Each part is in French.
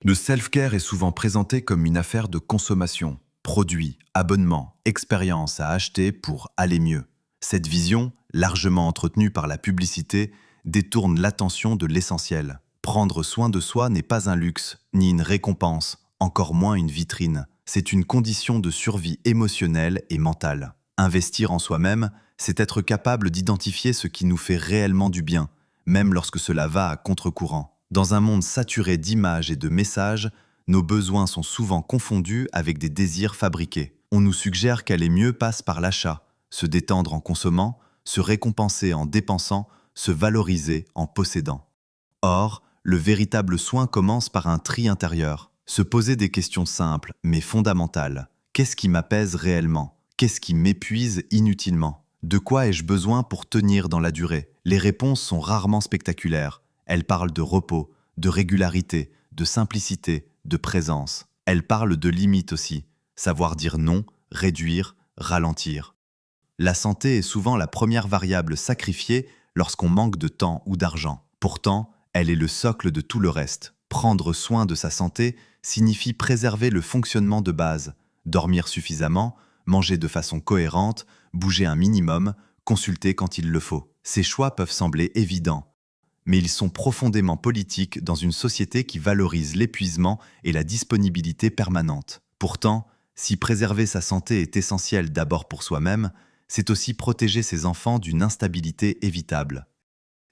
Le self-care est souvent présenté comme une affaire de consommation, produits, abonnements, expériences à acheter pour aller mieux. Cette vision, largement entretenue par la publicité, détourne l'attention de l'essentiel. Prendre soin de soi n'est pas un luxe, ni une récompense, encore moins une vitrine. C'est une condition de survie émotionnelle et mentale. Investir en soi-même, c'est être capable d'identifier ce qui nous fait réellement du bien, même lorsque cela va à contre-courant. Dans un monde saturé d'images et de messages, nos besoins sont souvent confondus avec des désirs fabriqués. On nous suggère qu'aller mieux passe par l'achat, se détendre en consommant, se récompenser en dépensant, se valoriser en possédant. Or, le véritable soin commence par un tri intérieur. Se poser des questions simples, mais fondamentales. Qu'est-ce qui m'apaise réellement? Qu'est-ce qui m'épuise inutilement? De quoi ai-je besoin pour tenir dans la durée? Les réponses sont rarement spectaculaires. Elles parlent de repos, de régularité, de simplicité, de présence. Elles parlent de limites aussi. Savoir dire non, réduire, ralentir. La santé est souvent la première variable sacrifiée lorsqu'on manque de temps ou d'argent. Pourtant, elle est le socle de tout le reste. Prendre soin de sa santé signifie préserver le fonctionnement de base, dormir suffisamment, manger de façon cohérente, bouger un minimum, consulter quand il le faut. Ces choix peuvent sembler évidents, mais ils sont profondément politiques dans une société qui valorise l'épuisement et la disponibilité permanente. Pourtant, si préserver sa santé est essentiel d'abord pour soi-même, c'est aussi protéger ses enfants d'une instabilité évitable.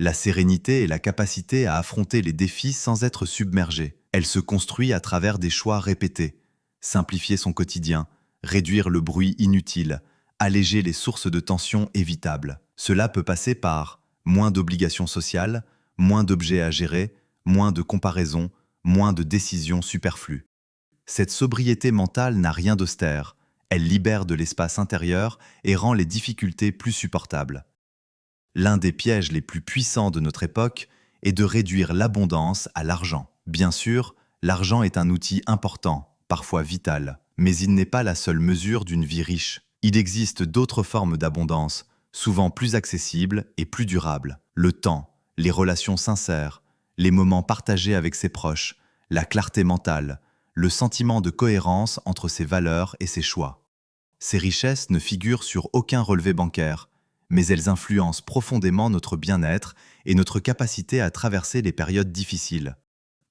La sérénité est la capacité à affronter les défis sans être submergé. Elle se construit à travers des choix répétés. Simplifier son quotidien, réduire le bruit inutile, alléger les sources de tension évitables. Cela peut passer par moins d'obligations sociales, moins d'objets à gérer, moins de comparaisons, moins de décisions superflues. Cette sobriété mentale n'a rien d'austère. Elle libère de l'espace intérieur et rend les difficultés plus supportables. L'un des pièges les plus puissants de notre époque est de réduire l'abondance à l'argent. Bien sûr, l'argent est un outil important, parfois vital, mais il n'est pas la seule mesure d'une vie riche. Il existe d'autres formes d'abondance, souvent plus accessibles et plus durables. Le temps, les relations sincères, les moments partagés avec ses proches, la clarté mentale, le sentiment de cohérence entre ses valeurs et ses choix. Ces richesses ne figurent sur aucun relevé bancaire, mais elles influencent profondément notre bien-être et notre capacité à traverser les périodes difficiles.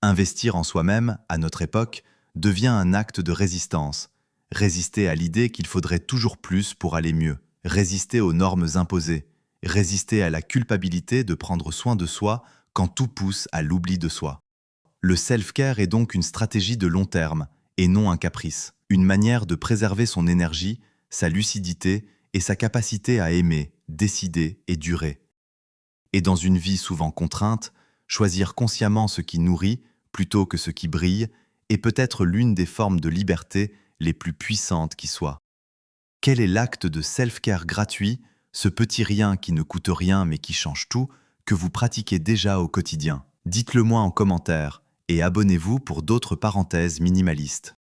Investir en soi-même, à notre époque, devient un acte de résistance. Résister à l'idée qu'il faudrait toujours plus pour aller mieux. Résister aux normes imposées. Résister à la culpabilité de prendre soin de soi quand tout pousse à l'oubli de soi. Le self-care est donc une stratégie de long terme, et non un caprice. Une manière de préserver son énergie, sa lucidité et sa capacité à aimer, décider et durer. Et dans une vie souvent contrainte, choisir consciemment ce qui nourrit plutôt que ce qui brille est peut-être l'une des formes de liberté les plus puissantes qui soient. Quel est l'acte de self-care gratuit, ce petit rien qui ne coûte rien mais qui change tout, que vous pratiquez déjà au quotidien? Dites-le moi en commentaire et abonnez-vous pour d'autres parenthèses minimalistes.